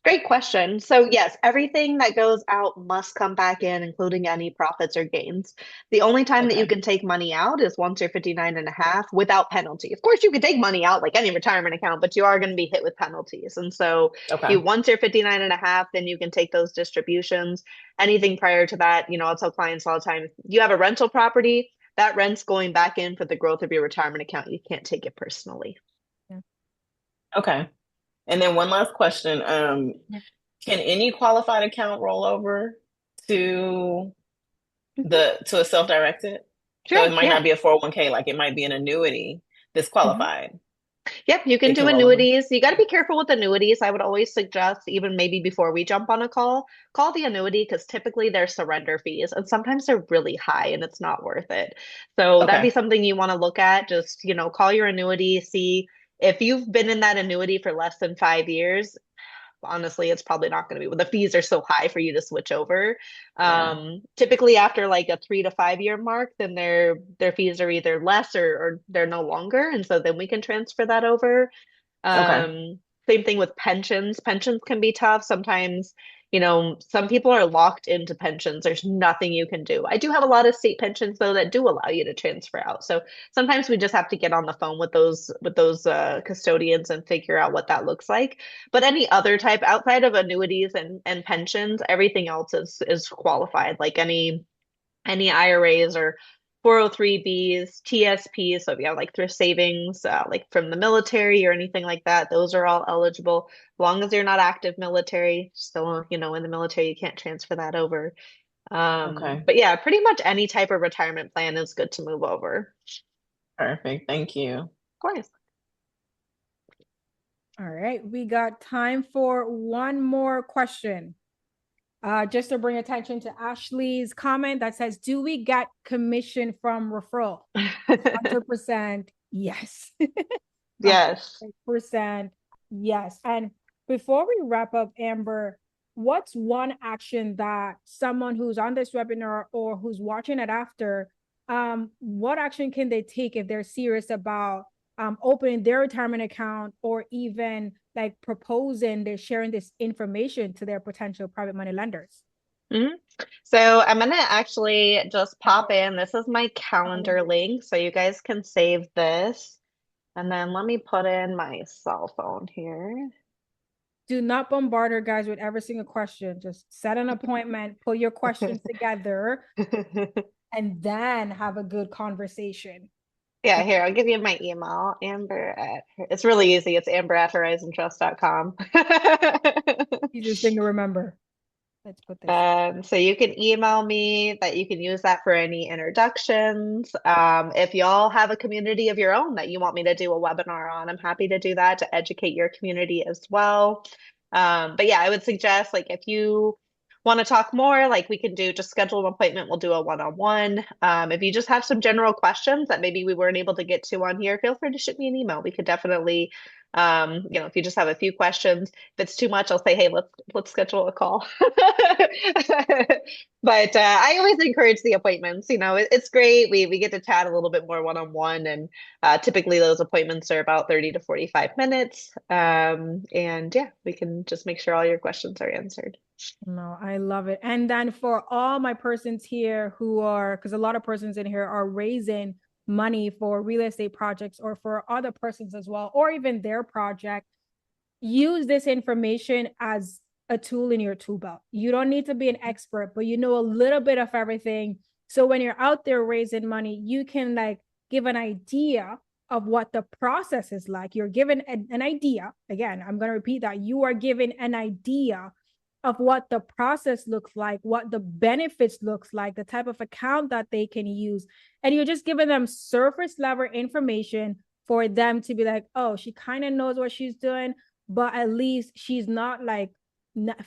Great question. So, yes, everything that goes out must come back in, including any profits or gains. The only time that you
Okay.
can take money out is once you're 59 and a half without penalty. Of course, you can take money out like any retirement account, but you are going to be hit with penalties. And so,
Okay.
you once you're 59 and a half, then you can take those distributions. Anything prior to that, I'll tell clients all the time, you have a rental property, that rent's going back in for the growth of your retirement account. You can't take it personally.
Yeah.
Okay. And then one last question.
Yeah.
Can any qualified account roll over to
Mhm.
to a self-directed? So
Sure,
it might
yeah.
not be a 401k, like it might be an annuity that's
Mhm.
qualified.
Yep, you can
It
do
can roll over.
annuities. You got to be careful with annuities. I would always suggest, even maybe before we jump on a call the annuity because typically they're surrender fees and sometimes they're really high and it's not worth it. So that'd be
Okay.
something you want to look at. Just, call your annuity, see if you've been in that annuity for less than 5 years, honestly, it's probably not going to be. The fees are so high for you to switch over.
Yeah.
Typically, after like a 3 to 5 year mark, then their fees are either less or they're no longer, and so then we can transfer that over.
Okay.
Same thing with pensions. Pensions can be tough. Sometimes, some people are locked into pensions. There's nothing you can do. I do have a lot of state pensions though that do allow you to transfer out. So sometimes we just have to get on the phone with those custodians and figure out what that looks like. But any other type outside of annuities and pensions, everything else is qualified. Like any IRAs or 403Bs, TSPs. So if you have like thrift savings, like from the military or anything like that, those are all eligible. As long as you're not active military, still, in the military, you can't transfer that over.
Okay.
But yeah, pretty much any type of retirement plan is good to move over.
Perfect. Thank you.
Of course.
All right, we got time for one more question. Just to bring attention to Ashley's comment that says, do we get commission from referral? 100% yes.
Yes.
100% yes. And before we wrap up, Amber, what's one action that someone who's on this webinar or who's watching it after, what action can they take if they're serious about opening their retirement account or even like proposing they're sharing this information to their potential private money lenders?
Mhm. So I'm gonna actually just pop in. This is my calendar link, so you guys can save this. And then let me put in my cell phone here.
Do not bombard her, guys, with every single question. Just set an appointment, put your questions together, and then have a good conversation.
Yeah, here, I'll give you my email. It's really easy. It's amber@horizontrust.com.
Easiest thing to remember. Let's put this.
So you can email me that you can use that for any introductions. If y'all have a community of your own that you want me to do a webinar on, I'm happy to do that to educate your community as well. But yeah, I would suggest like if you want to talk more, like we can just schedule an appointment. We'll do a one-on-one. If you just have some general questions that maybe we weren't able to get to on here, feel free to shoot me an email. We could definitely, if you just have a few questions, if it's too much, I'll say, hey, let's schedule a call. But I always encourage the appointments. It's great. We get to chat a little bit more one-on-one, and typically those appointments are about 30 to 45 minutes. And yeah, we can just make sure all your questions are answered.
No, I love it. And then for all my persons here who are, because a lot of persons in here are raising money for real estate projects or for other persons as well, or even their project, use this information as a tool in your tool belt. You don't need to be an expert, but you know a little bit of everything. So when you're out there raising money, you can like give an idea of what the process is like. You're given an idea. Again, I'm going to repeat that. You are given an idea of what the process looks like, what the benefits looks like, the type of account that they can use. And you're just giving them surface level information for them to be like, oh, she kind of knows what she's doing, but at least she's not like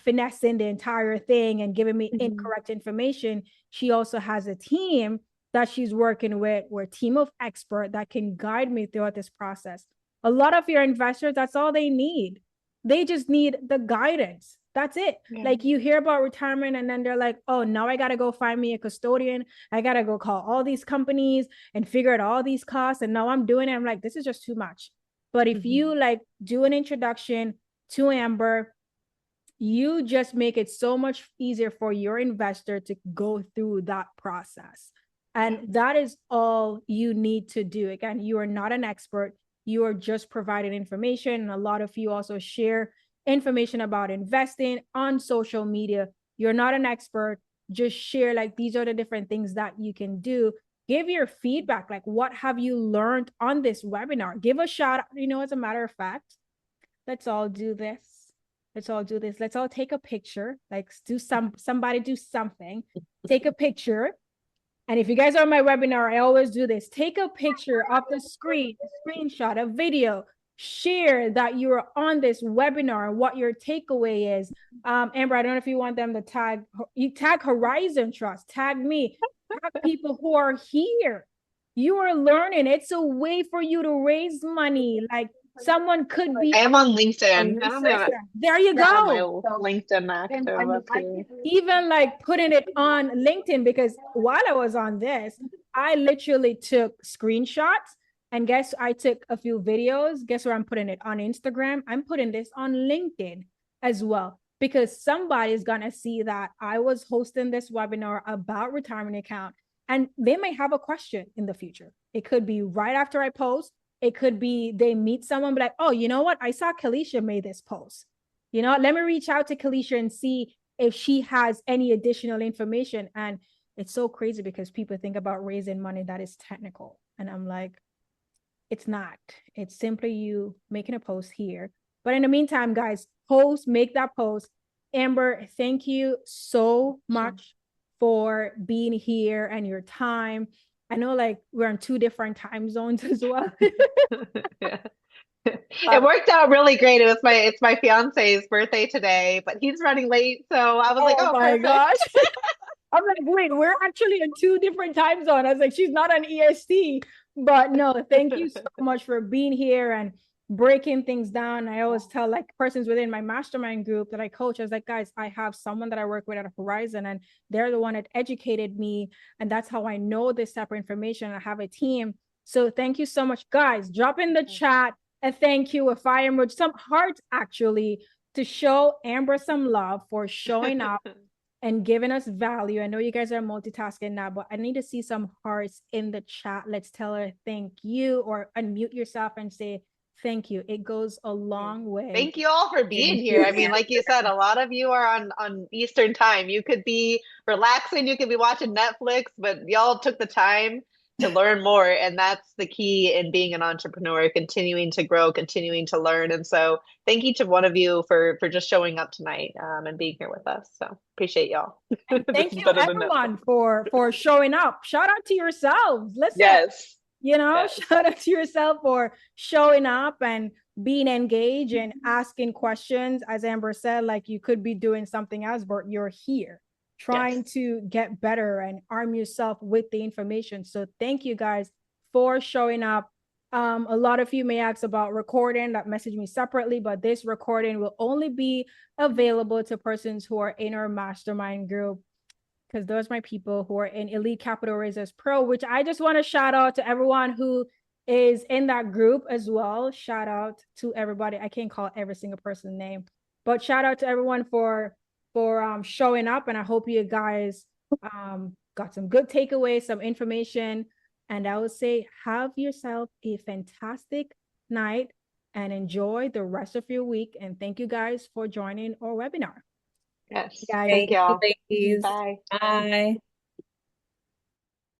finessing the entire thing and giving me incorrect information. She also has a team that she's working with. We're a team of experts that can guide me throughout this process. A lot of your investors, that's all they need. They just need the guidance. That's it. Yeah. Like you hear about retirement and then they're like, oh, now I got to go find me a custodian. I got to go call all these companies and figure out all these costs. And now I'm doing it. I'm like, this is just too much. But if you like do an introduction to Amber, you just make it so much easier for your investor to go through that process. And that is all you need to do. Again, you are not an expert. You are just providing information. And a lot of you also share information about investing on social media. You're not an expert. Just share like these are the different things that you can do. give your feedback. Like, what have you learned on this webinar? Give a shout out. You know, as a matter of fact, let's all do this. Let's all do this. Let's all take a picture. Like, somebody do something. Take a picture. And if you guys are on my webinar, I always do this. Take a picture of the screen, a screenshot, a video, share that you're on this webinar, what your takeaway is. Amber, I don't know if you want them to tag Horizon Trust, tag me, tag people who are here. You are learning. It's a way for you to raise money. Like, someone could be.
I am on LinkedIn. I don't know.
There you go.
My LinkedIn active up here.
Even like putting it on LinkedIn, because while I was on this, I literally took screenshots, and I took a few videos. Guess where I'm putting it? On Instagram. I'm putting this on LinkedIn as well, because somebody's gonna see that I was hosting this webinar about retirement account, and they may have a question in the future. It could be right after I post. It could be they meet someone, be like, oh, you know what? I saw Kalisha made this post. You know, let me reach out to Kalisha and see if she has any additional information. And it's so crazy because people think about raising money that is technical. And I'm like, it's not. It's simply you making a post here. But in the meantime, guys, make that post. Amber, thank you so much for being here and your time. I know, like, we're in 2 different time zones as well.
Yeah. It worked out really great. It's my fiance's birthday today, but he's running late, so I was like, oh
my
perfect.
gosh. I'm like, wait, we're actually in 2 different time zones. I was like, she's not on EST. But no, thank you so much for being here and breaking things down. I always tell, like, persons within my mastermind group that I coach, I was like, guys, I have someone that I work with at Horizon, and they're the one that educated me. And that's how I know this type of information. I have a team. So thank you so much, guys. Drop in the chat a thank you, a fire emoji, some hearts actually, to show Amber some love for showing up and giving us value. I know you guys are multitasking now, but I need to see some hearts in the chat. Let's tell her thank you, or unmute yourself and say thank you. It goes a long way.
Thank you all for being here. I mean, like you said, a lot of you are on Eastern time. You could be relaxing, you could be watching Netflix, but y'all took the time to learn more. And that's the key in being an entrepreneur, continuing to grow, continuing to learn. And so thank each of one of you for just showing up tonight and being here with us. So appreciate y'all.
Thank you everyone for showing up. Shout out to yourselves. Listen.
Yes.
You know, yes. Shout out to yourself for showing up and being engaged and asking questions. As Amber said, like, you could be doing something else, but you're here trying to get better and arm yourself with the information. So thank you guys for showing up. A lot of you may ask about recording, that message me separately, but this recording will only be available to persons who are in our mastermind group, because those are my people who are in Elite Capital Raisers Pro, which I just want to shout out to everyone who is in that group as well. Shout out to everybody. I can't call every single person's name, but shout out to everyone for showing up. And I hope you guys got some good takeaways, some information. And I would say, have yourself a fantastic night and enjoy the rest of your week. And thank you guys for joining our webinar.
Yes.
Guys,
thank y'all.
Ladies.
Bye.
Bye.